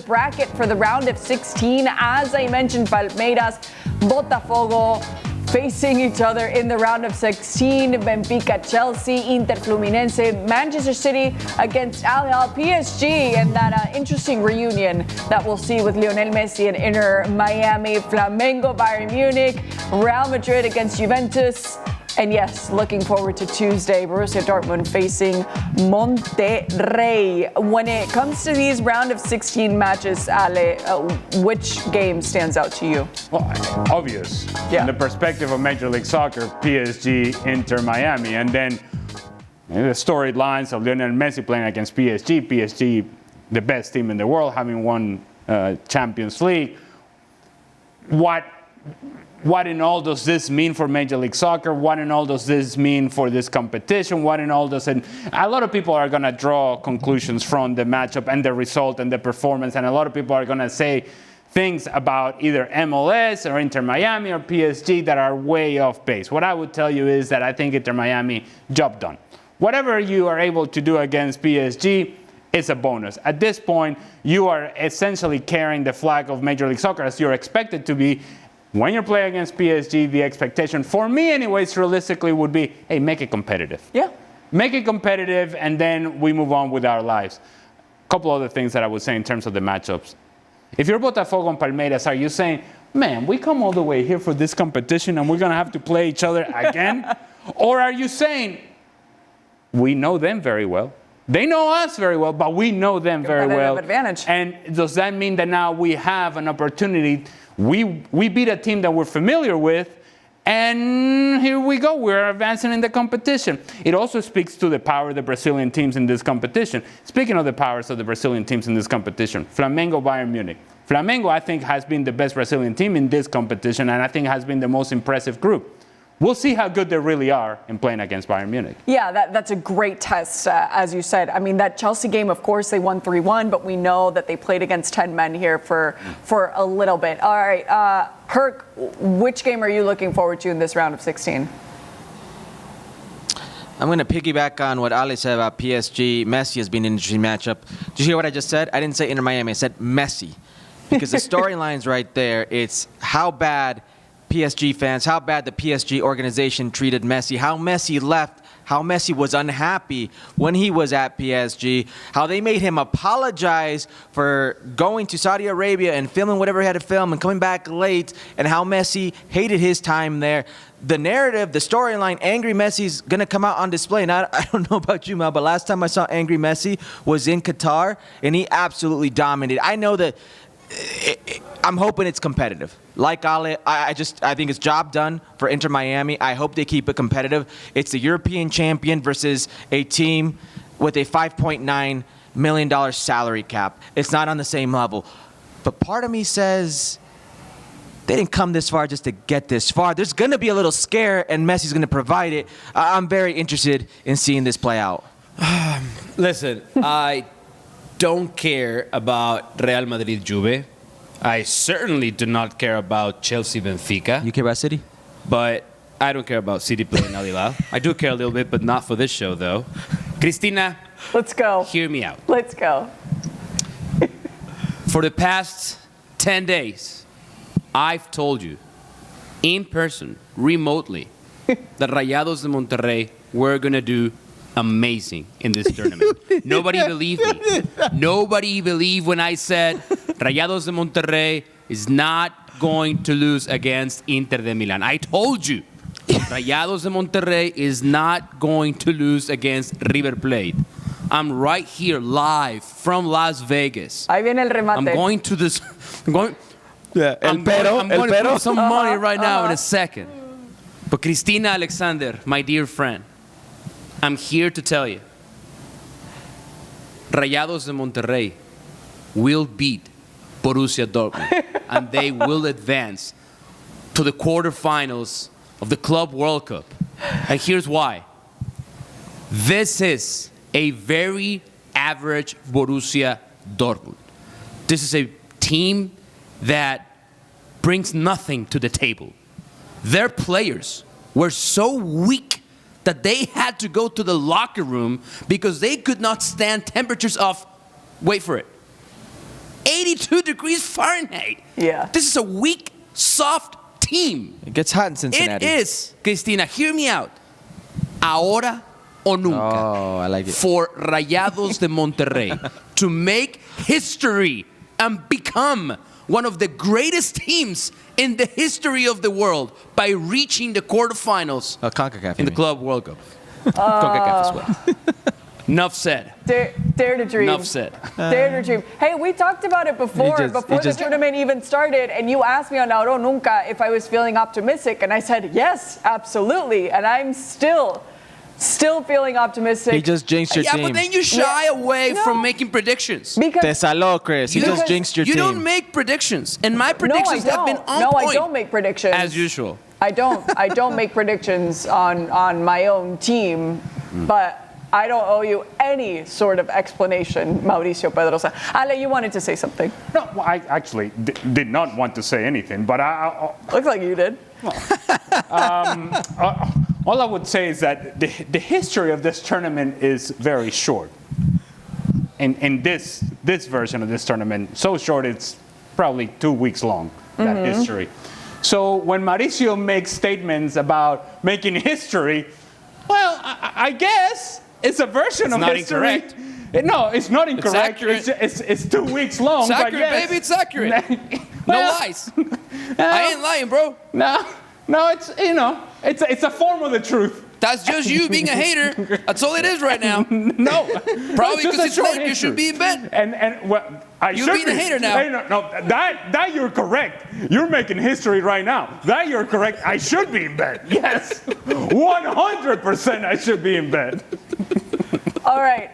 bracket for the round of 16. As I mentioned, Palmeiras, Botafogo facing each other in the round of 16. Benfica, Chelsea, Inter, Fluminense, Manchester City against Al Hilal, PSG, and that interesting reunion that we'll see with Lionel Messi and Inter Miami, Flamengo, Bayern Munich, Real Madrid against Juventus. And yes, looking forward to Tuesday, Borussia Dortmund facing Monterrey. When it comes to these round of 16 matches, Ale, which game stands out to you? Well, obvious. Yeah. From the perspective of Major League Soccer, PSG, Inter Miami. And then the storylines of Lionel Messi playing against PSG. PSG, the best team in the world, having won Champions League. What in all does this mean for Major League Soccer? What in all does this mean for this competition? What in all does it... A lot of people are going to draw conclusions from the matchup and the result and the performance, and a lot of people are going to say things about either MLS or Inter Miami or PSG that are way off base. What I would tell you is that I think Inter Miami, job done. Whatever you are able to do against PSG, it's a bonus. At this point, you are essentially carrying the flag of Major League Soccer as you're expected to be. When you're playing against PSG, the expectation, for me anyways, realistically would be, hey, make it competitive. Yeah. Make it competitive, and then we move on with our lives. A couple other things that I would say in terms of the matchups. If you're Botafogo and Palmeiras, are you saying, man, we come all the way here for this competition and we're going to have to play each other again? Or are you saying, we know them very well. They know us very well, but we know them very well. Advantage. And does that mean that now we have an opportunity? We beat a team that we're familiar with, and here we go. We're advancing in the competition. It also speaks to the power of the Brazilian teams in this competition. Speaking of the powers of the Brazilian teams in this competition, Flamengo, Bayern Munich. Flamengo, I think, has been the best Brazilian team in this competition, and I think has been the most impressive group. We'll see how good they really are in playing against Bayern Munich. Yeah, that's a great test, as you said. I mean, that Chelsea game, of course, they won 3-1, but we know that they played against 10 men here for a little bit. All right, Kirk, which game are you looking forward to in this round of 16? I'm going to piggyback on what Ali said about PSG. Messi has been an interesting matchup. Did you hear what I just said? I didn't say Inter Miami. I said Messi. Because the storyline's right there. It's how bad PSG fans, how bad the PSG organization treated Messi, how Messi left, how Messi was unhappy when he was at PSG, how they made him apologize for going to Saudi Arabia and filming whatever he had to film and coming back late, and how Messi hated his time there. The narrative, the storyline, Angry Messi's going to come out on display. And I don't know about you, Mel, but last time I saw Angry Messi was in Qatar, and he absolutely dominated. I know that I'm hoping it's competitive. Like Ale, I think it's job done for Inter Miami. I hope they keep it competitive. It's the European champion versus a team with a $5.9 million salary cap. It's not on the same level. But part of me says they didn't come this far just to get this far. There's going to be a little scare, and Messi's going to provide it. I'm very interested in seeing this play out. Listen, I don't care about Real Madrid Juve. I certainly do not care about Chelsea Benfica. You care about City? But I don't care about City playing Al Hilal. I do care a little bit, but not for this show, though. Cristina, let's go. Hear me out. Let's go. For the past 10 days, I've told you, in person, remotely, that Rayados de Monterrey were going to do amazing in this tournament. Nobody believed me. Nobody believed when I said Rayados de Monterrey is not going to lose against Inter de Milan. I told you, Rayados de Monterrey is not going to lose against River Plate. I'm right here live from Las Vegas. Ahí viene el remate. I'm going to this. I'm going to put some money right now in a second. But Cristina Alexander, my dear friend, I'm here to tell you, Rayados de Monterrey will beat Borussia Dortmund, and they will advance to the quarterfinals of the Club World Cup. And here's why. This is a very average Borussia Dortmund. This is a team that brings nothing to the table. Their players were so weak that they had to go to the locker room because they could not stand temperatures of, wait for it, 82 degrees Fahrenheit. Yeah. This is a weak, soft team. It gets hot in Cincinnati. It is, Cristina, hear me out. Ahora o nunca. Oh, I like it. For Rayados de Monterrey to make history and become one of the greatest teams in the history of the world by reaching the quarterfinals CONCACAF. in the Club World Cup. CONCACAF as well. Enough said. Dare to dream. Enough said. Dare to dream. Hey, we talked about it before the tournament even started, and you asked me on Ahora o Nunca if I was feeling optimistic, and I said yes, absolutely, and I'm still feeling optimistic. He just jinxed your team. Yeah, but then you shy away from making predictions. Because Te saló, Chris. He just jinxed your You team. don't make predictions, and my predictions have been on No, point. I don't make predictions. As usual. I don't make predictions on my own team, but I don't owe you any sort of explanation, Mauricio Pedrosa. Ale, you wanted to say something. No, well, I actually did not want to say anything, but Looks like you did. all I would say is that the history of this tournament is very short. In this version of this tournament, so short it's probably 2 weeks long, that history. So when Mauricio makes statements about making history, well, I guess it's a version of not history. incorrect. No, it's not incorrect. accurate. It's 2 weeks long. It's but accurate, yes. baby. It's accurate. Well, No lies. I ain't lying, bro. No, it's a form of the truth. That's just you being a hater. That's all it is right now. No, Probably just because a it's short late. You history. should be in bed. And well, You're being a hater now. Hey, no, that you're correct. You're making history right now. That you're correct. I should be in bed. Yes, 100% I should be in bed. All right.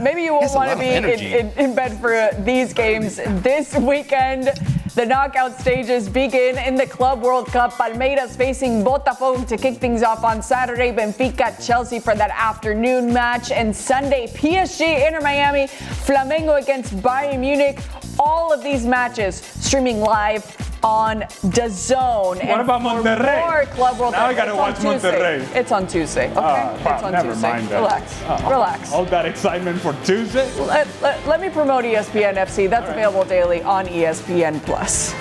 Maybe you won't That's a want lot to of be energy. in bed for these games this weekend. The knockout stages begin in the Club World Cup. Palmeiras facing Botafogo to kick things off on Saturday. Benfica, Chelsea for that afternoon match. And Sunday, PSG, Inter Miami, Flamengo against Bayern Munich. All of these matches streaming live on DAZN. What about Monterrey? More Club World Now Cup. I gotta It's on watch Tuesday. Monterrey. It's on Tuesday, okay? It's on never Tuesday. mind that. Relax. Relax. All that excitement for Tuesday? Let me promote ESPN FC. That's available daily on ESPN Plus.